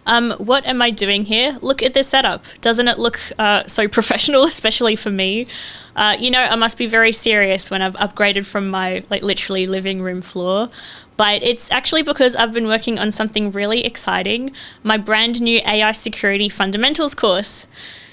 What am I doing here? Look at this setup. Doesn't it look so professional, especially for me? I must be very serious when I've upgraded from my literally living room floor. But it's actually because I've been working on something really exciting, my brand new AI Security Fundamentals course.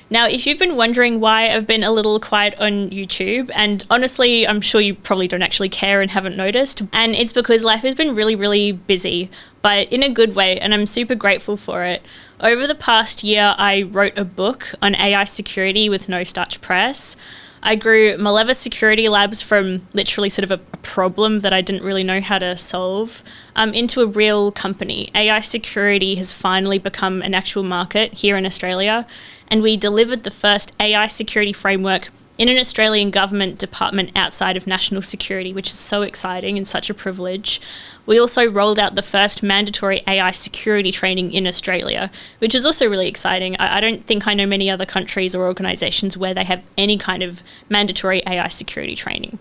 Now, if you've been wondering why I've been a little quiet on YouTube, and honestly, I'm sure you probably don't actually care and haven't noticed, and it's because life has been really, really busy, but in a good way, and I'm super grateful for it. Over the past year, I wrote a book on AI security with No Starch Press. I grew Maleva Security Labs from literally sort of a problem that I didn't really know how to solve into a real company. AI security has finally become an actual market here in Australia, and we delivered the first AI security framework in an Australian government department outside of national security, which is so exciting and such a privilege. We also rolled out the first mandatory AI security training in Australia, which is also really exciting. I don't think I know many other countries or organisations where they have any kind of mandatory AI security training.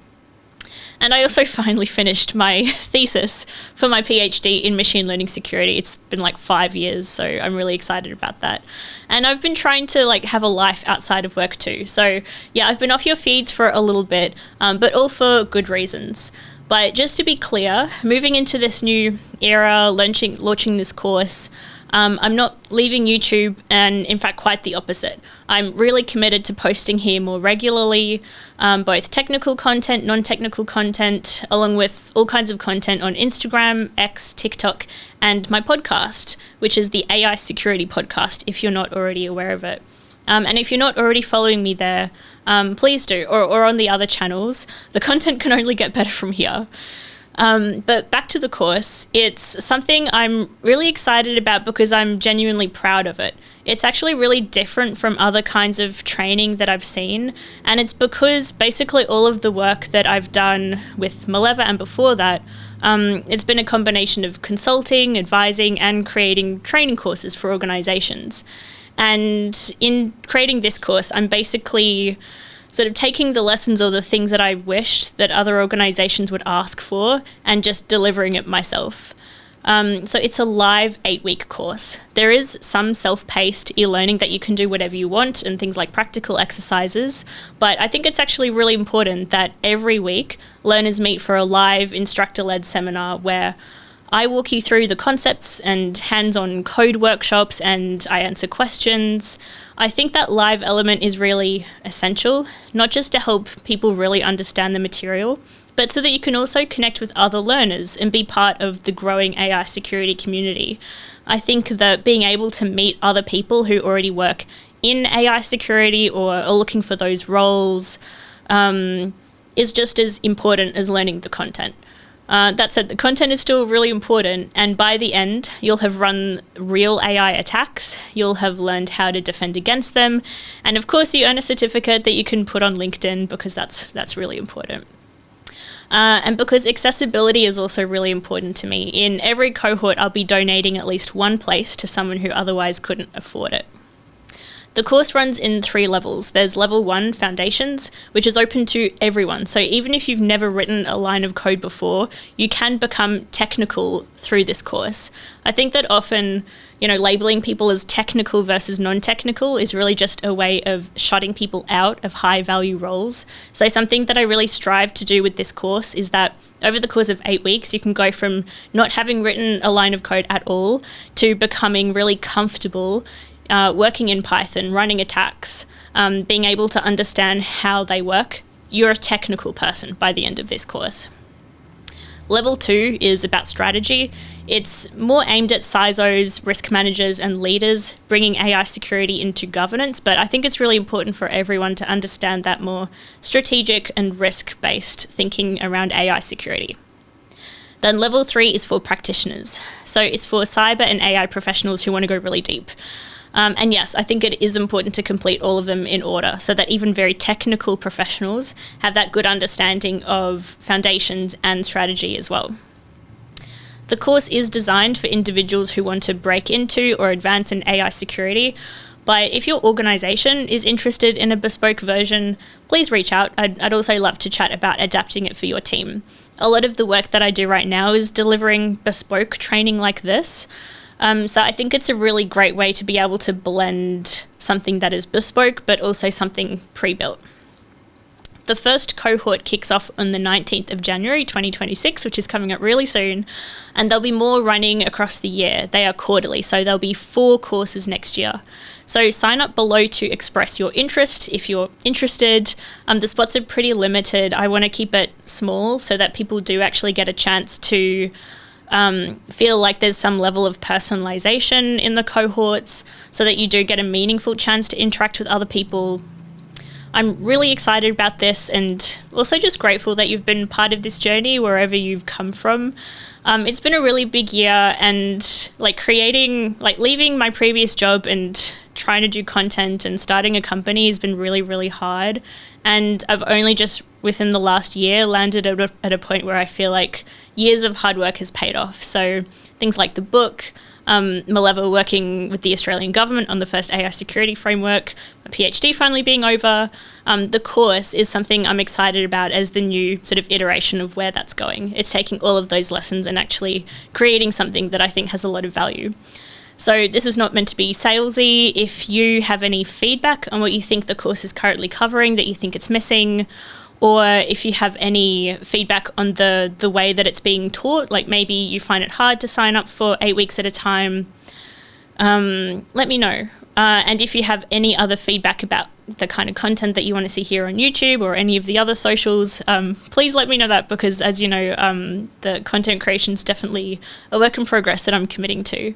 And I also finally finished my thesis for my PhD in machine learning security. It's been like 5 years, so I'm really excited about that. And I've been trying to have a life outside of work too. So yeah, I've been off your feeds for a little bit, but all for good reasons. But just to be clear, moving into this new era, launching this course, I'm not leaving YouTube, and in fact quite the opposite. I'm really committed to posting here more regularly, both technical content, non-technical content, along with all kinds of content on Instagram, X, TikTok, and my podcast, which is the AI Security Podcast, if you're not already aware of it. And if you're not already following me there, please do, or on the other channels. The content can only get better from here. But back to the course, it's something I'm really excited about because I'm genuinely proud of it. It's actually really different from other kinds of training that I've seen, and it's because basically all of the work that I've done with Maleva and before that, it's been a combination of consulting, advising, and creating training courses for organizations. And in creating this course, I'm basically sort of taking the lessons or the things that I wished that other organizations would ask for and just delivering it myself. So it's a live 8-week course. There is some self-paced e-learning that you can do whatever you want and things like practical exercises, but I think it's actually really important that every week learners meet for a live instructor-led seminar where I walk you through the concepts and hands-on code workshops, and I answer questions. I think that live element is really essential, not just to help people really understand the material, but so that you can also connect with other learners and be part of the growing AI security community. I think that being able to meet other people who already work in AI security or are looking for those roles is just as important as learning the content. That said, the content is still really important, and by the end, you'll have run real AI attacks, you'll have learned how to defend against them, and of course you earn a certificate that you can put on LinkedIn because that's really important. And because accessibility is also really important to me. In every cohort, I'll be donating at least one place to someone who otherwise couldn't afford it. The course runs in 3 levels. There's level 1, Foundations, which is open to everyone. So even if you've never written a line of code before, you can become technical through this course. I think that often, labeling people as technical versus non-technical is really just a way of shutting people out of high-value roles. So something that I really strive to do with this course is that over the course of 8 weeks, you can go from not having written a line of code at all to becoming really comfortable working in Python, running attacks, being able to understand how they work. You're a technical person by the end of this course. Level 2 is about strategy. It's more aimed at CISOs, risk managers, and leaders, bringing AI security into governance, but I think it's really important for everyone to understand that more strategic and risk-based thinking around AI security. Then level 3 is for practitioners. So it's for cyber and AI professionals who want to go really deep. And yes, I think it is important to complete all of them in order so that even very technical professionals have that good understanding of foundations and strategy as well. The course is designed for individuals who want to break into or advance in AI security, but if your organisation is interested in a bespoke version, please reach out. I'd also love to chat about adapting it for your team. A lot of the work that I do right now is delivering bespoke training like this. So I think it's a really great way to be able to blend something that is bespoke, but also something pre-built. The first cohort kicks off on the 19th of January 2026, which is coming up really soon, and there'll be more running across the year. They are quarterly, so there'll be 4 courses next year. So sign up below to express your interest if you're interested. The spots are pretty limited. I want to keep it small so that people do actually get a chance to feel like there's some level of personalization in the cohorts, so that you do get a meaningful chance to interact with other people. I'm really excited about this, and also just grateful that you've been part of this journey wherever you've come from. It's been a really big year, and leaving my previous job and trying to do content and starting a company has been really, really hard. And I've only just within the last year landed at a point where I feel like years of hard work has paid off. So things like the book, Maleva working with the Australian government on the first AI security framework, my PhD finally being over. The course is something I'm excited about as the new sort of iteration of where that's going. It's taking all of those lessons and actually creating something that I think has a lot of value. So this is not meant to be salesy. If you have any feedback on what you think the course is currently covering that you think it's missing, or if you have any feedback on the way that it's being taught, like maybe you find it hard to sign up for 8 weeks at a time, let me know. And if you have any other feedback about the kind of content that you want to see here on YouTube or any of the other socials, please let me know that, because as you know, the content creation is definitely a work in progress that I'm committing to.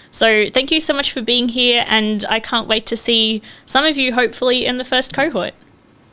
So thank you so much for being here, and I can't wait to see some of you hopefully in the first cohort.